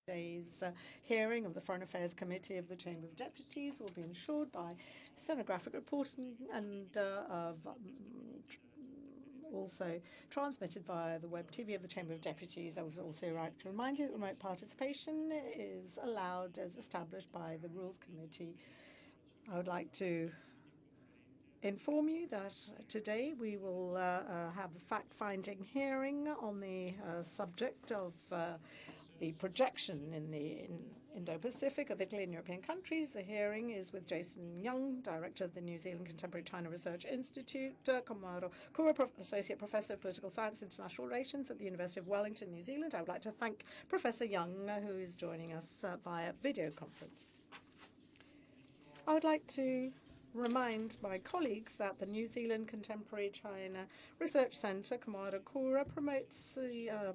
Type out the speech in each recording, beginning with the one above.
Today's hearing of the Foreign Affairs Committee of the Chamber of Deputies will be ensured by stenographic reporting and also transmitted via the web TV of the Chamber of Deputies. I would also like to remind you that remote participation is allowed as established by the Rules Committee. I would like to inform you that today we will have a fact-finding hearing on the subject of the projection in the Indo-Pacific of Italy and European countries. The hearing is with Jason Young, Director of the New Zealand Contemporary China Research Institute, Kōmaru Kura, Associate Professor of Political Science and International Relations at the University of Wellington, New Zealand. I would like to thank Professor Young, who is joining us via video conference. I would like to remind my colleagues that the New Zealand Contemporary China Research Centre, Kōmaru Kura, promotes the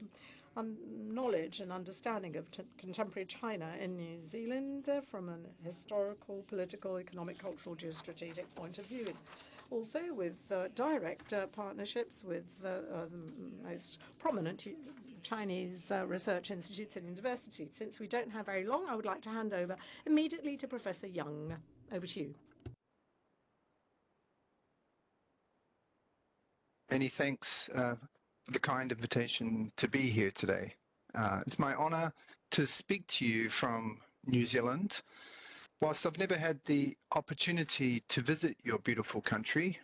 knowledge and understanding of contemporary China in New Zealand from an historical, political, economic, cultural, geostrategic point of view. Also with direct partnerships with the most prominent Chinese research institutes and universities. Since we don't have very long, I would like to hand over immediately to Professor Young. Over to you. Many thanks for the kind invitation to be here today. It's my honor to speak to you from New Zealand. Whilst I've never had the opportunity to visit your beautiful country,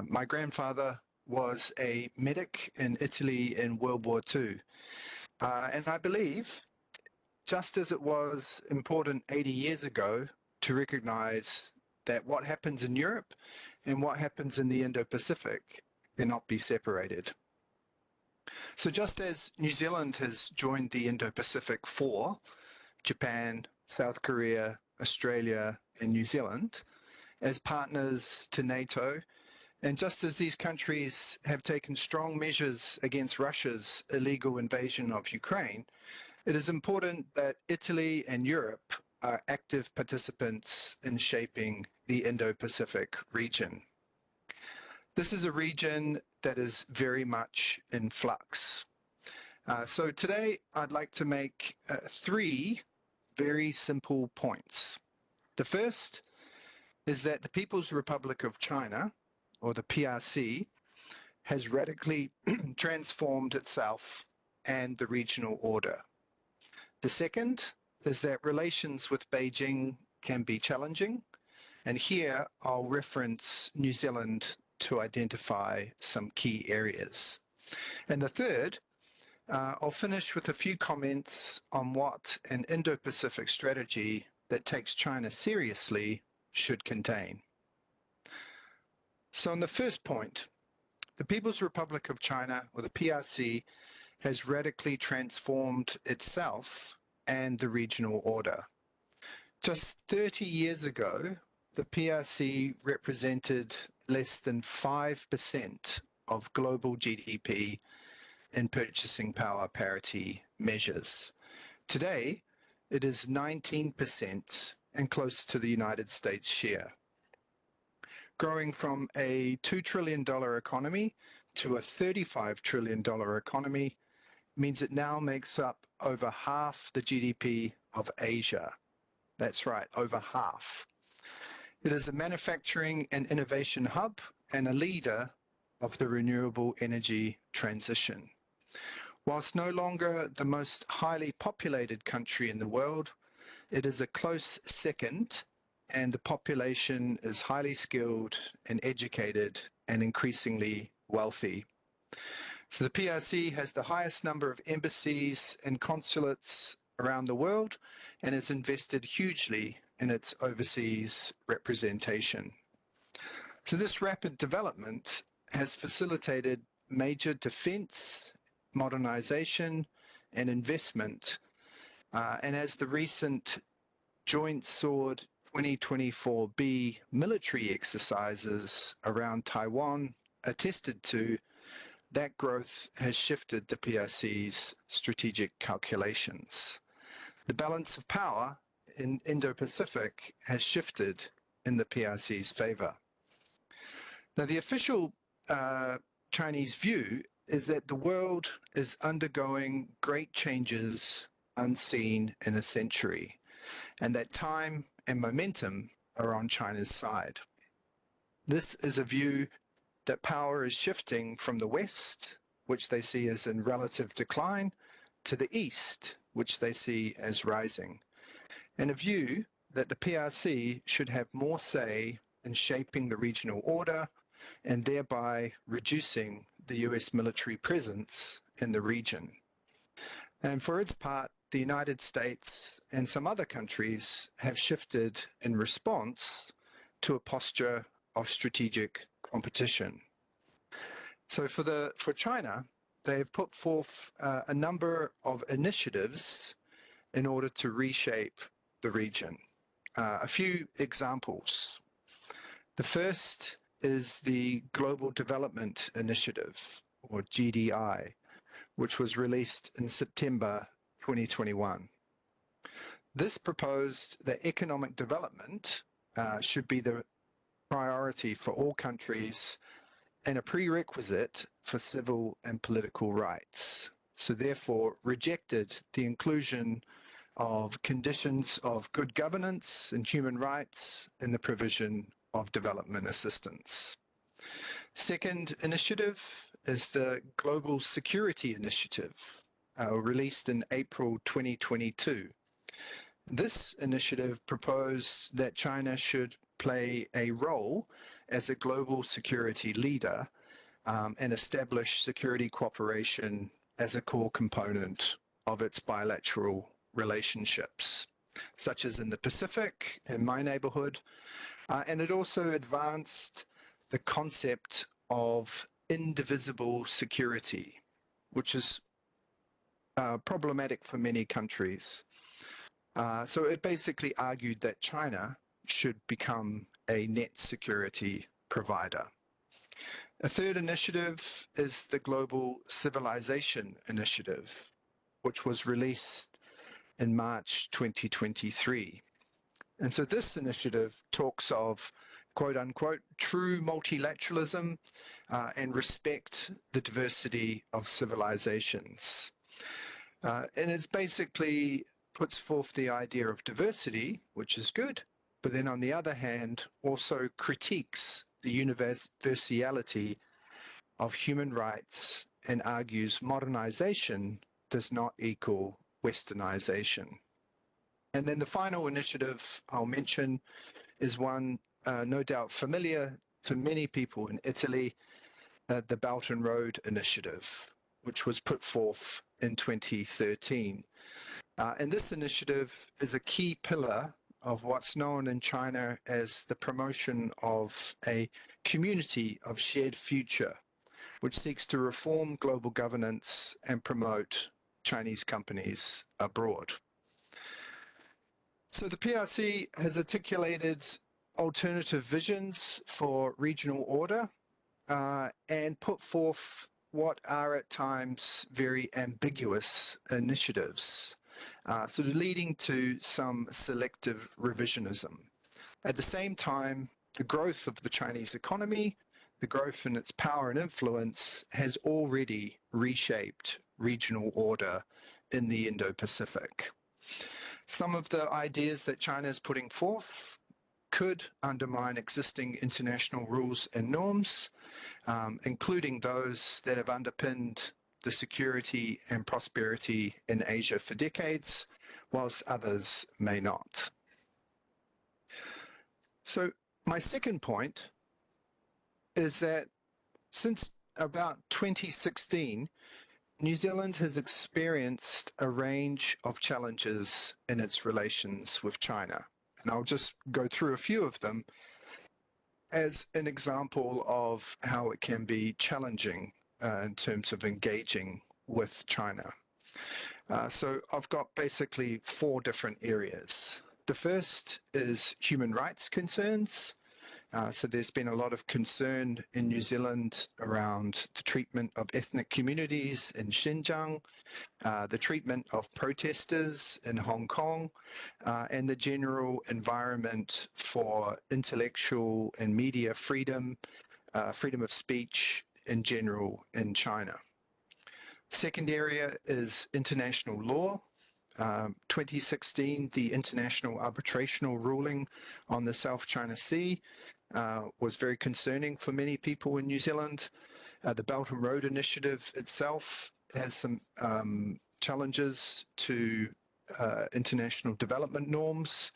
my grandfather was a medic in Italy in World War II. And I believe, just as it was important 80 years ago to recognize that what happens in Europe and what happens in the Indo-Pacific cannot be separated. So just as New Zealand has joined the Indo-Pacific for Japan, South Korea, Australia, and New Zealand as partners to NATO, and just as these countries have taken strong measures against Russia's illegal invasion of Ukraine, it is important that Italy and Europe are active participants in shaping the Indo-Pacific region. This is a region that is very much in flux. So today I'd like to make three very simple points. The first is that the People's Republic of China, or the PRC, has radically transformed itself and the regional order. The second is that relations with Beijing can be challenging, and here I'll reference New Zealand to identify some key areas. And the third, I'll finish with a few comments on what an Indo-Pacific strategy that takes China seriously should contain. So on the first point, the People's Republic of China, or the PRC, has radically transformed itself and the regional order. Just 30 years ago, the PRC represented less than 5% of global GDP in purchasing power parity measures. Today, it is 19% and close to the United States share. Growing from a $2 trillion economy to a $35 trillion economy means it now makes up over half the GDP of Asia. That's right, over half. It is a manufacturing and innovation hub and a leader of the renewable energy transition. Whilst no longer the most highly populated country in the world, it is a close second, and the population is highly skilled and educated and increasingly wealthy. So the PRC has the highest number of embassies and consulates around the world and has invested hugely in its overseas representation. So this rapid development has facilitated major defense, modernization, and investment. And as the recent Joint Sword 2024B military exercises around Taiwan attested to, that growth has shifted the PRC's strategic calculations. The balance of power in Indo-Pacific has shifted in the PRC's favor. Now, the official Chinese view is that the world is undergoing great changes unseen in a century, and that time and momentum are on China's side. This is a view that power is shifting from the West, which they see as in relative decline, to the East, which they see as rising, and a view that the PRC should have more say in shaping the regional order and thereby reducing the US military presence in the region. And for its part, the United States and some other countries have shifted in response to a posture of strategic competition. So for China, they have put forth a number of initiatives in order to reshape the region. A few examples. The first is the Global Development Initiative, or GDI, which was released in September 2021. This proposed that economic development should be the priority for all countries and a prerequisite for civil and political rights. So therefore rejected the inclusion of conditions of good governance and human rights in the provision of development assistance. Second initiative is the Global Security Initiative, released in April 2022. This initiative proposed that China should play a role as a global security leader and establish security cooperation as a core component of its bilateral relationships, such as in the Pacific, in my neighborhood, and it also advanced the concept of indivisible security, which is problematic for many countries. So it basically argued that China should become a net security provider. A third initiative is the Global Civilization Initiative, which was released in March 2023. And so this initiative talks of, quote unquote, true multilateralism and respect the diversity of civilizations. And it's basically puts forth the idea of diversity, which is good, but then on the other hand, also critiques the universality of human rights and argues modernization does not equal westernization. And then the final initiative I'll mention is one no doubt familiar to many people in Italy, the Belt and Road Initiative, which was put forth in 2013. And this initiative is a key pillar of what's known in China as the promotion of a community of shared future, which seeks to reform global governance and promote Chinese companies abroad. So the PRC has articulated alternative visions for regional order and put forth what are at times very ambiguous initiatives, sort of leading to some selective revisionism. At the same time, the growth of the Chinese economy, the growth in its power and influence has already reshaped regional order in the Indo-Pacific. Some of the ideas that China is putting forth could undermine existing international rules and norms, including those that have underpinned the security and prosperity in Asia for decades, whilst others may not. So my second point is that since about 2016, New Zealand has experienced a range of challenges in its relations with China. And I'll just go through a few of them as an example of how it can be challenging in terms of engaging with China. So I've got basically 4 different areas. The first is human rights concerns. So there's been a lot of concern in New Zealand around the treatment of ethnic communities in Xinjiang, the treatment of protesters in Hong Kong, and the general environment for intellectual and media freedom, freedom of speech in general in China. Second area is international law. 2016, the international arbitrational ruling on the South China Sea was very concerning for many people in New Zealand. The Belt and Road Initiative itself has some challenges to international development norms.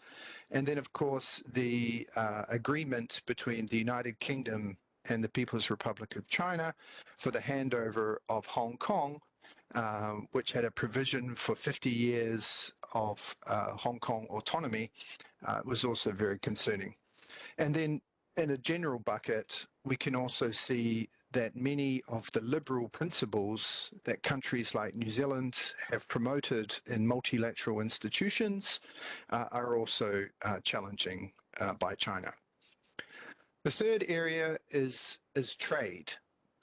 And then, of course, the agreement between the United Kingdom and the People's Republic of China for the handover of Hong Kong, which had a provision for 50 years of Hong Kong autonomy, was also very concerning. And then in a general bucket, we can also see that many of the liberal principles that countries like New Zealand have promoted in multilateral institutions are also challenging by China. The third area is trade.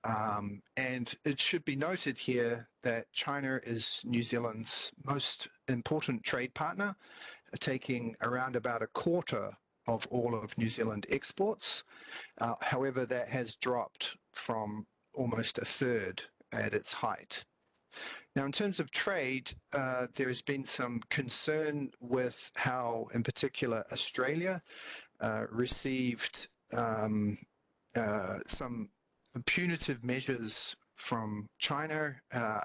And it should be noted here that China is New Zealand's most important trade partner, taking around about a quarter of all of New Zealand exports. However, that has dropped from almost a third at its height. Now, in terms of trade, there has been some concern with how, in particular, Australia received some punitive measures from China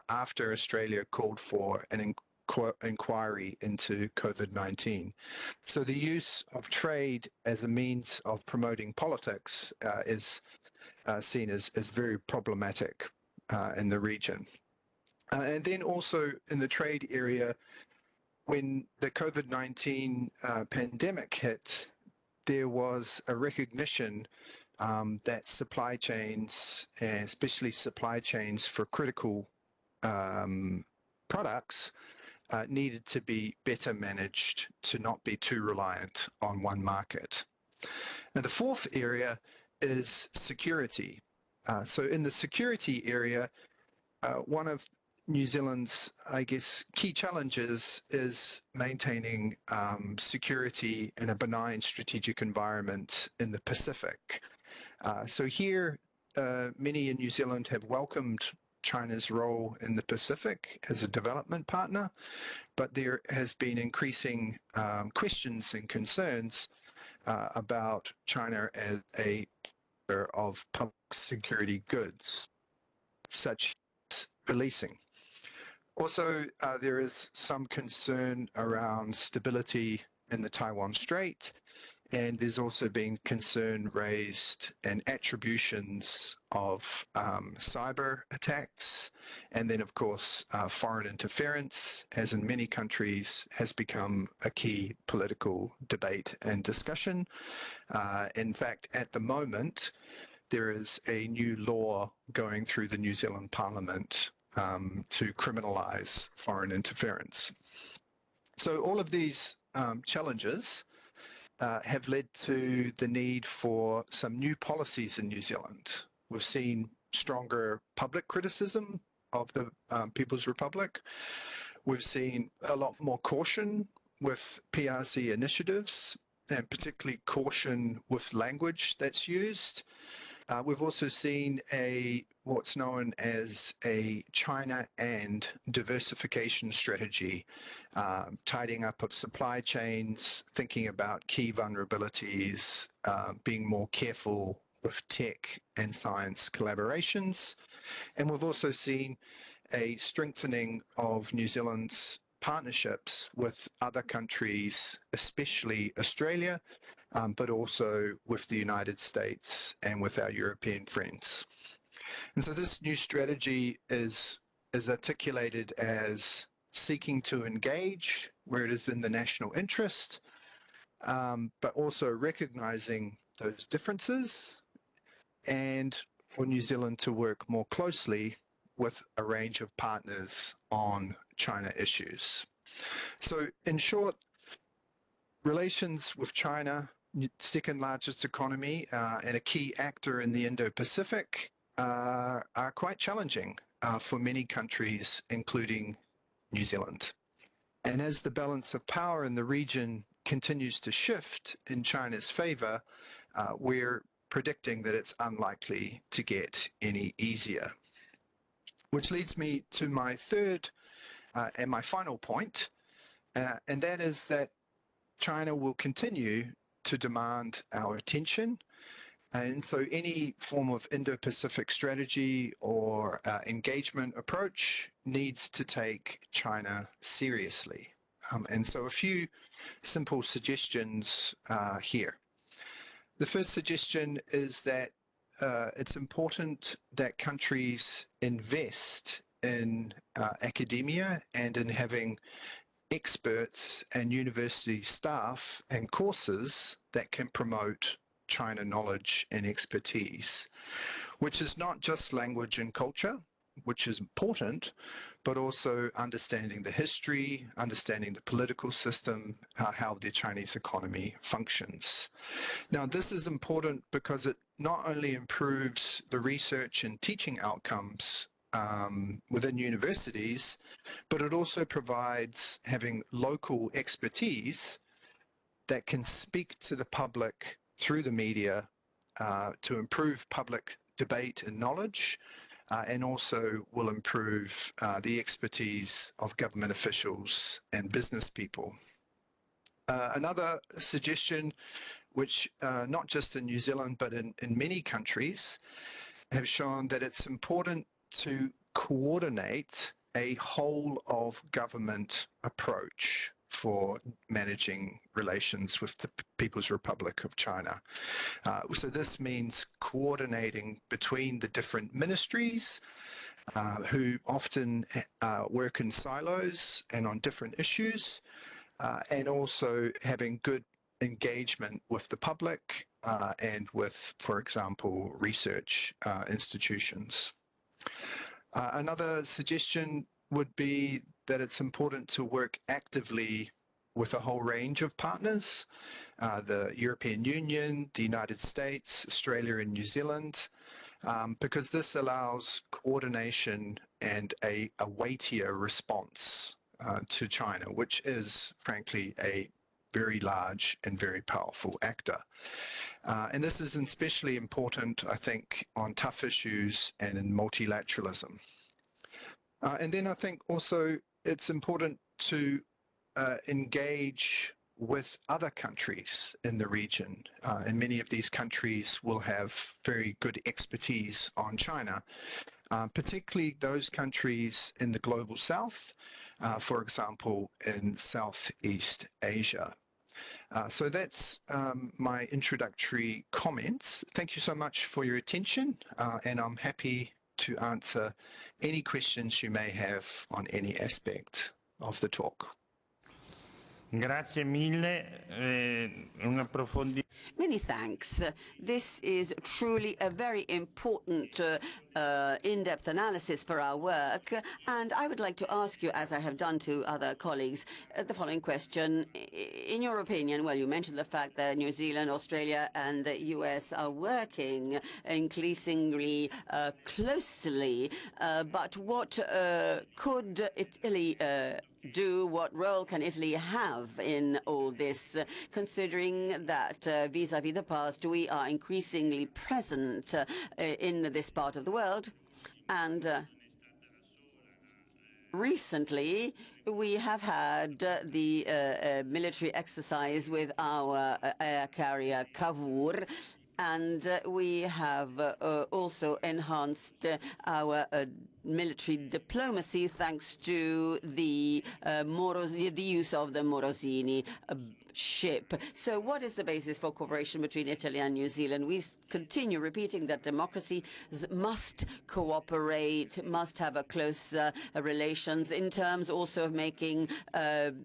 after Australia called for an inquiry into COVID-19. So the use of trade as a means of promoting politics is seen as very problematic in the region. And then also in the trade area, when the COVID-19 pandemic hit, there was a recognition that supply chains, and especially supply chains for critical products, needed to be better managed to not be too reliant on one market. Now, the fourth area is security. So in the security area, one of New Zealand's, I guess, key challenges is maintaining security in a benign strategic environment in the Pacific. So here, many in New Zealand have welcomed China's role in the Pacific as a development partner, but there has been increasing questions and concerns about China as a provider of public security goods, such as policing. Also, there is some concern around stability in the Taiwan Strait, and there's also been concern raised and attributions of cyber attacks, and then, of course, foreign interference, as in many countries, has become a key political debate and discussion. In fact, at the moment, there is a new law going through the New Zealand Parliament to criminalize foreign interference. So all of these challenges have led to the need for some new policies in New Zealand. We've seen stronger public criticism of the People's Republic. We've seen a lot more caution with PRC initiatives, and particularly caution with language that's used. We've also seen what's known as a China and diversification strategy, tidying up of supply chains, thinking about key vulnerabilities, being more careful with tech and science collaborations. And we've also seen a strengthening of New Zealand's partnerships with other countries, especially Australia, but also with the United States and with our European friends. And so this new strategy is articulated as seeking to engage where it is in the national interest, but also recognizing those differences, and for New Zealand to work more closely with a range of partners on China issues. So in short, relations with China, second largest economy and a key actor in the Indo-Pacific, are quite challenging for many countries, including New Zealand. And as the balance of power in the region continues to shift in China's favor, we're predicting that it's unlikely to get any easier. Which leads me to my third and my final point, and that is that China will continue to demand our attention. And so any form of Indo-Pacific strategy or engagement approach needs to take China seriously. And so a few simple suggestions here. The first suggestion is that it's important that countries invest in academia and in having experts and university staff and courses that can promote China knowledge and expertise, which is not just language and culture, which is important, but also understanding the history, understanding the political system, how the Chinese economy functions. Now, this is important because it not only improves the research and teaching outcomes within universities, but it also provides having local expertise that can speak to the public through the media to improve public debate and knowledge, and also will improve the expertise of government officials and business people. Another suggestion, which not just in New Zealand, but in many countries, have shown that it's important to coordinate a whole of government approach for managing relations with the People's Republic of China. So this means coordinating between the different ministries who often work in silos and on different issues, and also having good engagement with the public and with, for example, research institutions. Another suggestion would be that it's important to work actively with a whole range of partners, the European Union, the United States, Australia and New Zealand, because this allows coordination and a weightier response to China, which is, frankly, a very large and very powerful actor. And this is especially important, I think, on tough issues and in multilateralism. And then I think also it's important to engage with other countries in the region. And many of these countries will have very good expertise on China, particularly those countries in the global south, for example, in Southeast Asia. So that's my introductory comments. Thank you so much for your attention, and I'm happy to answer any questions you may have on any aspect of the talk. Grazie mille, Many thanks. This is truly a very important in-depth analysis for our work, and I would like to ask you, as I have done to other colleagues, the following question. In your opinion, well, you mentioned the fact that New Zealand, Australia and the US are working increasingly closely, but what could Italy do? What role can Italy have in all this, considering that vis-à-vis the past, we are increasingly present in this part of the world? And recently, we have had the military exercise with our air carrier Cavour, and we have also enhanced our military diplomacy thanks to the use of the Morosini ship. So what is the basis for cooperation between Italy and New Zealand? We continue repeating that democracies must cooperate, must have a close relations in terms also of making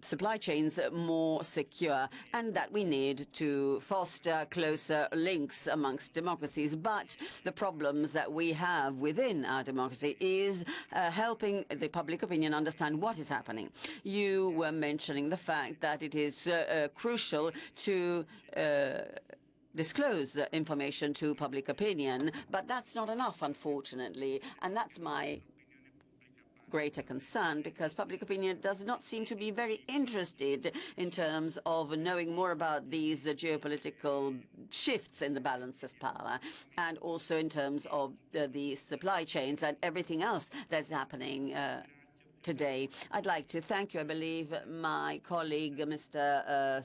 supply chains more secure, and that we need to foster closer links amongst democracies. But the problems that we have within our democracy is helping the public opinion understand what is happening. You were mentioning the fact that it is crucial to disclose information to public opinion, but that's not enough, unfortunately, and that's my greater concern, because public opinion does not seem to be very interested in terms of knowing more about these geopolitical shifts in the balance of power, and also in terms of the supply chains and everything else that's happening today. I'd like to thank you. I believe my colleague, Mr.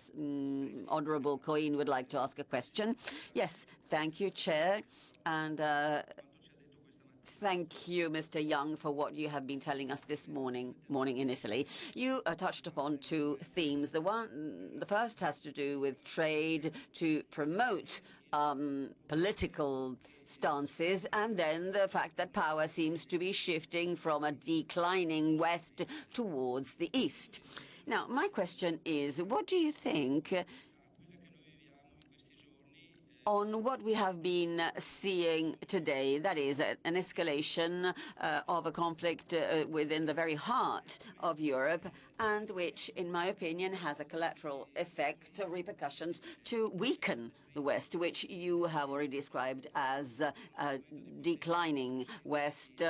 Honourable Cohen, would like to ask a question. Yes, thank you, Chair. And thank you, Mr. Young, for what you have been telling us this morning in Italy. You touched upon two themes. The first has to do with trade to promote political stances, and then the fact that power seems to be shifting from a declining West towards the East. Now, my question is, what do you think on what we have been seeing today, that is an escalation of a conflict within the very heart of Europe, and which, in my opinion, has a collateral effect, repercussions to weaken the West, which you have already described as a declining West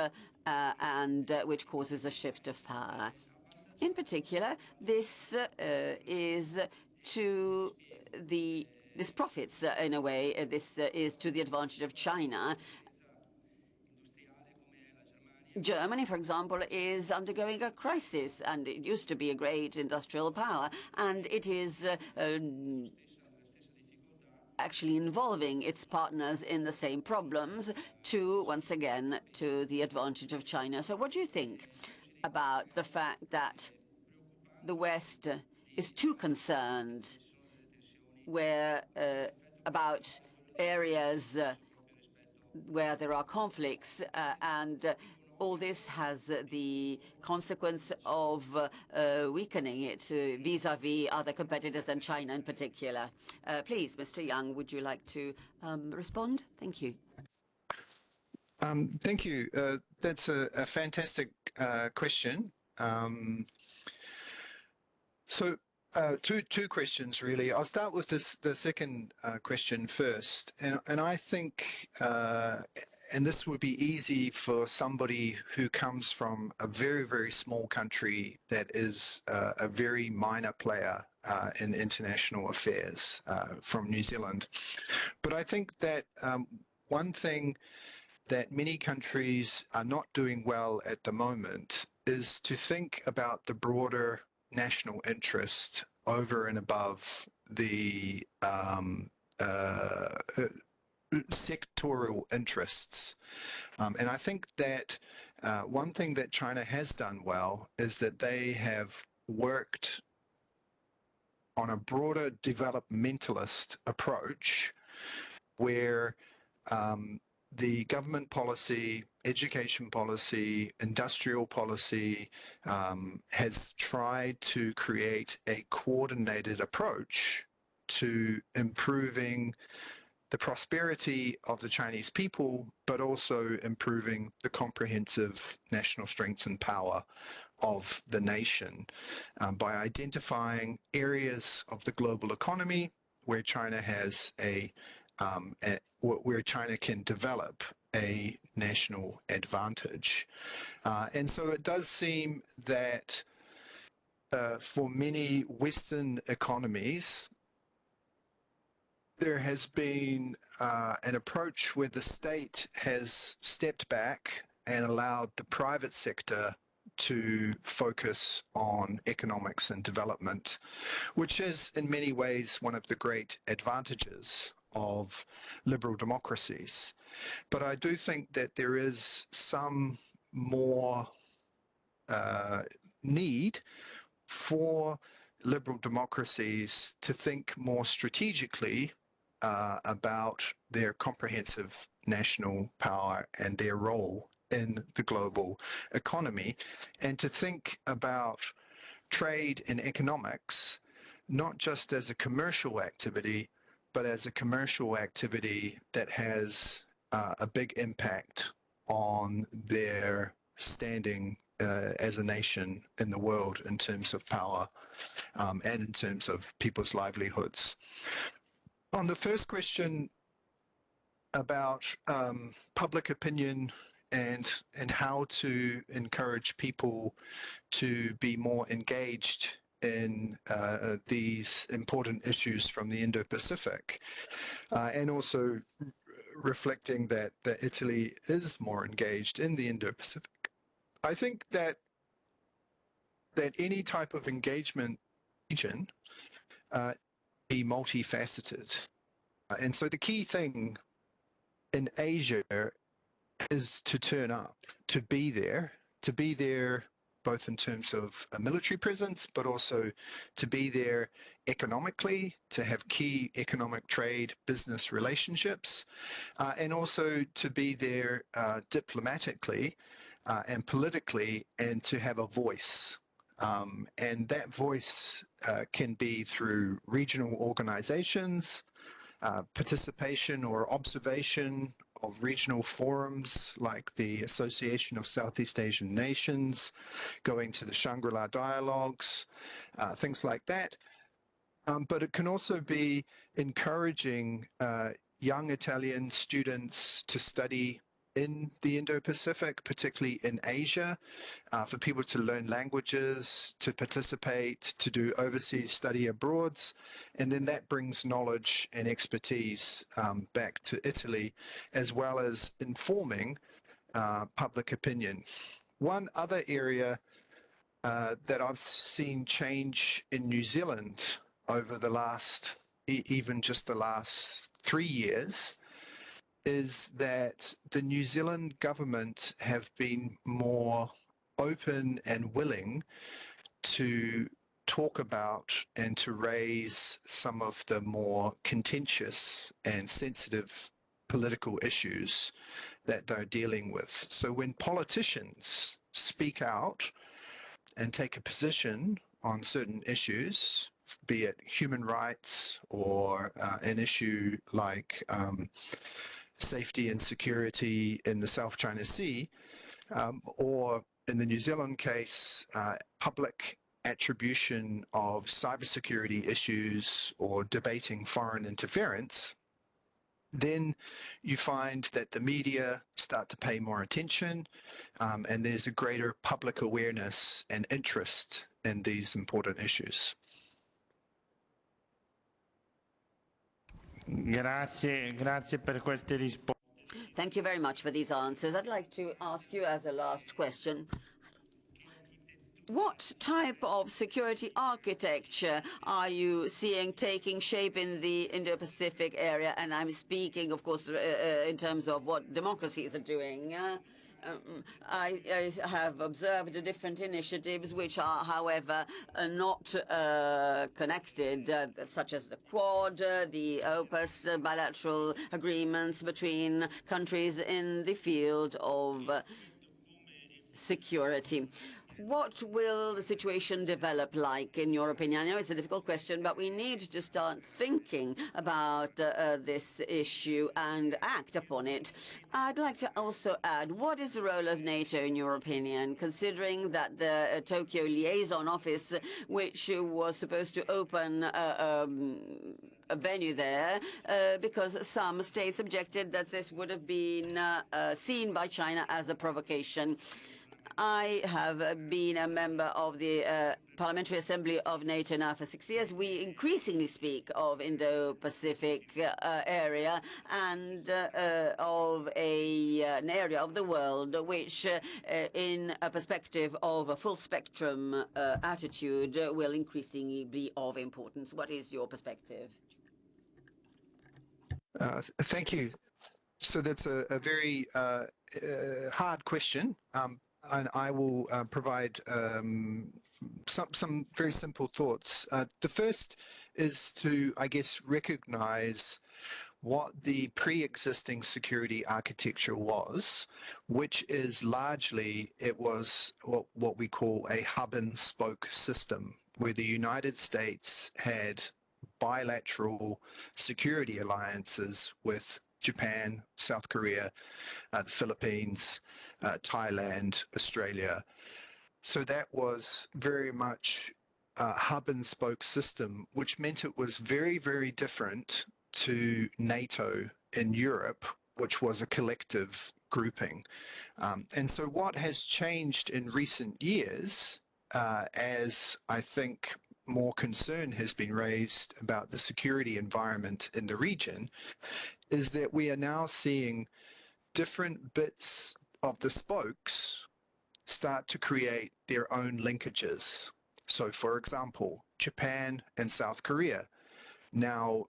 and which causes a shift of power. In particular, this is to this profits, in a way, this is to the advantage of China. Germany, for example, is undergoing a crisis, and it used to be a great industrial power, and it is actually involving its partners in the same problems once again, to the advantage of China. So what do you think about the fact that the West is too concerned about areas where there are conflicts, and all this has the consequence of weakening it vis-à-vis other competitors and China in particular? Please, Mr. Young, would you like to respond? Thank you. Thank you. That's a fantastic question. Two questions, really. I'll start with the second question first. And I think, and this would be easy for somebody who comes from a very, very small country that is a very minor player in international affairs, from New Zealand. But I think that one thing that many countries are not doing well at the moment is to think about the broader national interest over and above the sectoral interests. And I think that one thing that China has done well is that they have worked on a broader developmentalist approach where the government policy, education policy, industrial policy has tried to create a coordinated approach to improving the prosperity of the Chinese people, but also improving the comprehensive national strength and power of the nation by identifying areas of the global economy where China has where China can develop a national advantage. And so it does seem that for many Western economies, there has been an approach where the state has stepped back and allowed the private sector to focus on economics and development, which is in many ways one of the great advantages of liberal democracies. But I do think that there is some more need for liberal democracies to think more strategically about their comprehensive national power and their role in the global economy, and to think about trade and economics not just as a commercial activity, but as a commercial activity that has a big impact on their standing as a nation in the world in terms of power and in terms of people's livelihoods. On the first question about public opinion and how to encourage people to be more engaged in these important issues from the Indo-Pacific, and also reflecting that Italy is more engaged in the Indo-Pacific. I think that that any type of engagement region be multifaceted. And so the key thing in Asia is to turn up, to be there both in terms of a military presence, but also to be there economically, to have key economic trade business relationships, and also to be there diplomatically and politically, and to have a voice. And that voice can be through regional organizations, participation or observation of regional forums like the Association of Southeast Asian Nations, going to the Shangri-La Dialogues, things like that. But it can also be encouraging young Italian students to study in the Indo-Pacific, particularly in Asia, for people to learn languages, to participate, to do overseas study abroads, and then that brings knowledge and expertise back to Italy, as well as informing public opinion. One other area that I've seen change in New Zealand over the last, even just the last 3 years, is that the New Zealand government have been more open and willing to talk about and to raise some of the more contentious and sensitive political issues that they're dealing with. So when politicians speak out and take a position on certain issues, be it human rights or an issue like safety and security in the South China Sea, or in the New Zealand case, public attribution of cybersecurity issues or debating foreign interference, then you find that the media start to pay more attention, and there's a greater public awareness and interest in these important issues. Grazie per queste risposte. Thank you very much for these answers. I'd like to ask you as a last question, what type of security architecture are you seeing taking shape in the Indo-Pacific area? And I'm speaking, of course, in terms of what democracies are doing. I have observed different initiatives which are, however, not connected, such as the Quad, the OPUS, bilateral agreements between countries in the field of security. What will the situation develop like, in your opinion? I know it's a difficult question, but we need to start thinking about this issue and act upon it. I'd like to also add, what is the role of NATO, in your opinion, considering that the Tokyo Liaison Office, which was supposed to open a venue there, because some states objected that this would have been seen by China as a provocation. I have been a member of the Parliamentary Assembly of NATO now for 6 years. We increasingly speak of Indo-Pacific area and of an area of the world which, in a perspective of a full spectrum attitude, will increasingly be of importance. What is your perspective? Thank you. So that's a very hard question. And I will provide some very simple thoughts. The first is to, I guess, recognize what the pre-existing security architecture was, which is largely, it was what we call a hub and spoke system, where the United States had bilateral security alliances with Japan, South Korea, the Philippines, Thailand, Australia. So that was very much a hub and spoke system, which meant it was very, very different to NATO in Europe, which was a collective grouping. And so what has changed in recent years, as I think more concern has been raised about the security environment in the region, is that we are now seeing different bits of the spokes start to create their own linkages. So, for example, Japan and South Korea, now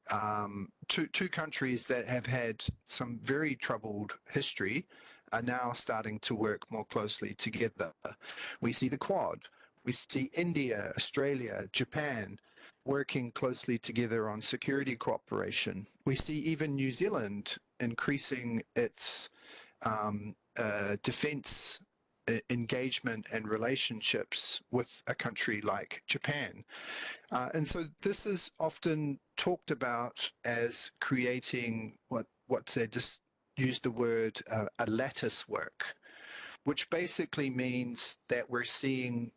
two countries that have had some very troubled history, are now starting to work more closely together. We see the Quad, we see India, Australia, Japan working closely together on security cooperation. We see even New Zealand increasing its defense engagement and relationships with a country like Japan. And so this is often talked about as creating what's they just use the word a lattice work, which basically means that we're seeing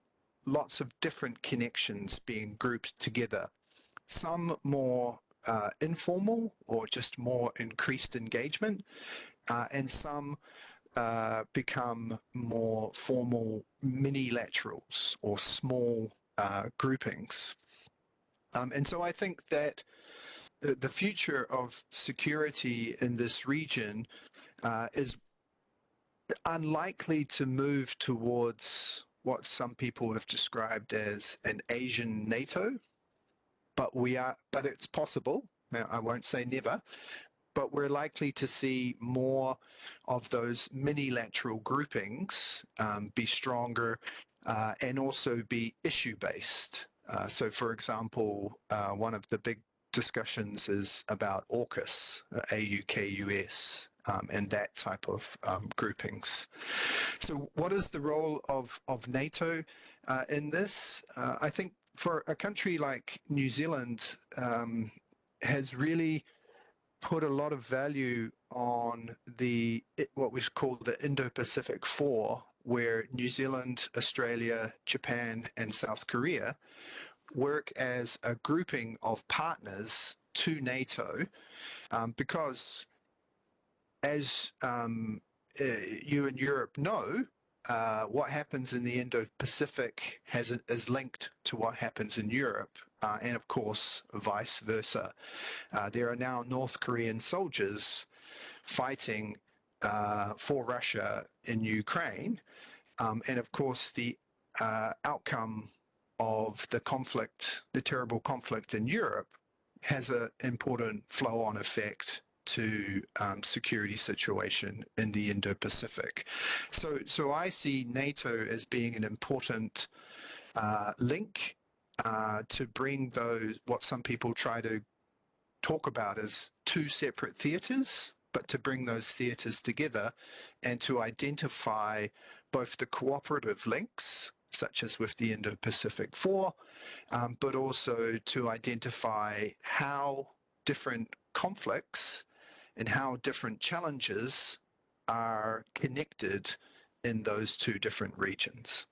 lots of different connections being grouped together, some more informal or just more increased engagement, and some become more formal minilaterals or small groupings. And so I think that the future of security in this region is unlikely to move towards what some people have described as an Asian NATO, but it's possible. Now, I won't say never, but we're likely to see more of those minilateral groupings be stronger and also be issue-based. So, for example, one of the big discussions is about AUKUS, AUKUS, and that type of groupings. So what is the role of NATO in this? I think for a country like New Zealand has really put a lot of value on what was called the Indo-Pacific Four, where New Zealand, Australia, Japan, and South Korea work as a grouping of partners to NATO, because as you in Europe know, what happens in the Indo-Pacific is linked to what happens in Europe, and of course vice versa. There are now North Korean soldiers fighting for Russia in Ukraine, and of course the outcome of the conflict, the terrible conflict in Europe, has an important flow-on effect to security situation in the Indo-Pacific. So I see NATO as being an important link to bring those, what some people try to talk about as two separate theatres, but to bring those theatres together and to identify both the cooperative links, such as with the Indo-Pacific Four, but also to identify how different conflicts and how different challenges are connected in those two different regions.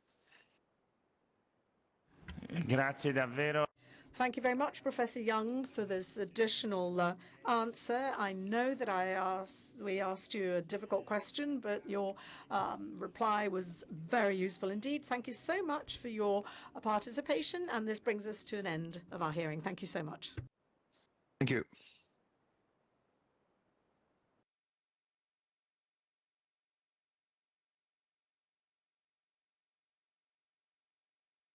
Grazie davvero. Thank you very much, Professor Young, for this additional answer. I know that we asked you a difficult question, but your reply was very useful indeed. Thank you so much for your participation, and this brings us to an end of our hearing. Thank you so much. Thank you.